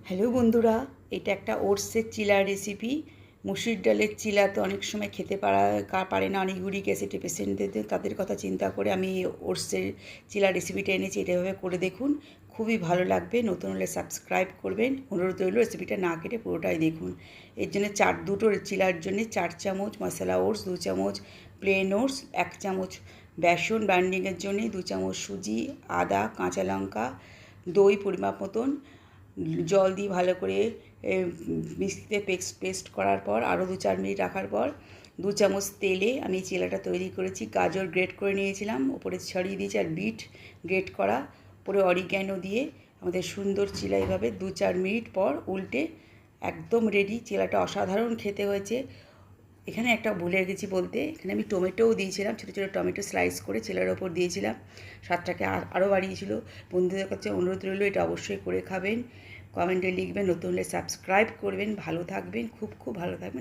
Hello বন্ধুরা, এটা একটা ওটসের চিলা রেসিপি। মুসুর ডালের চিলা তো অনেক সময় খেতে পারে না, অনেক ইউরিক অ্যাসিড পেশেন্টদের, তাদের কথা চিন্তা করে আমি এই ওটসের চিলা রেসিপিটা এনেছি। এটা এভাবে করে দেখুন, খুবই ভালো লাগবে। নতুন হলে সাবস্ক্রাইব করবেন, অনুরোধ রইল। রেসিপিটা না কেটে পুরোটাই দেখুন। এর জন্য দুটো চিলার জন্য 4 চামচ মশলা ওটস, 2 চামচ প্লেন ওটস, 1 চামচ বেসন বাইন্ডিংয়ের জন্য, 2 চামচ সুজি, আদা, কাঁচা লঙ্কা, দই পরিমাপ মতন, জল দিয়ে ভালো করে মিক্সিতে পেস্ট করার পর আরও 2-4 মিনিট রাখার পর 2 চামচ তেলে আমি চিলাটা তৈরি করেছি। গাজর গ্রেট করে নিয়েছিলাম, ওপরে ছড়িয়ে দিয়েছি, আর বিট গ্রেট করা, ওপরে অরিগ্যানো দিয়ে আমাদের সুন্দর চিলা এভাবে 2-4 মিনিট পর উল্টে একদম রেডি। চিলাটা অসাধারণ খেতে হয়েছে। এখানে একটা ভুলে গেছি বলতে, এখানে আমি টমেটোও দিয়েছিলাম, ছোটো ছোটো টমেটো স্লাইস করে চিলার ওপর দিয়েছিলাম, স্বাদটাকে আরও বাড়িয়েছিল। বন্ধুদের কাছে অনুরোধ রইল, এটা অবশ্যই করে খাবেন। কমেন্টে লিখবেন, নতুন হলে সাবস্ক্রাইব করবেন। ভালো থাকবেন, খুব খুব ভালো থাকবেন।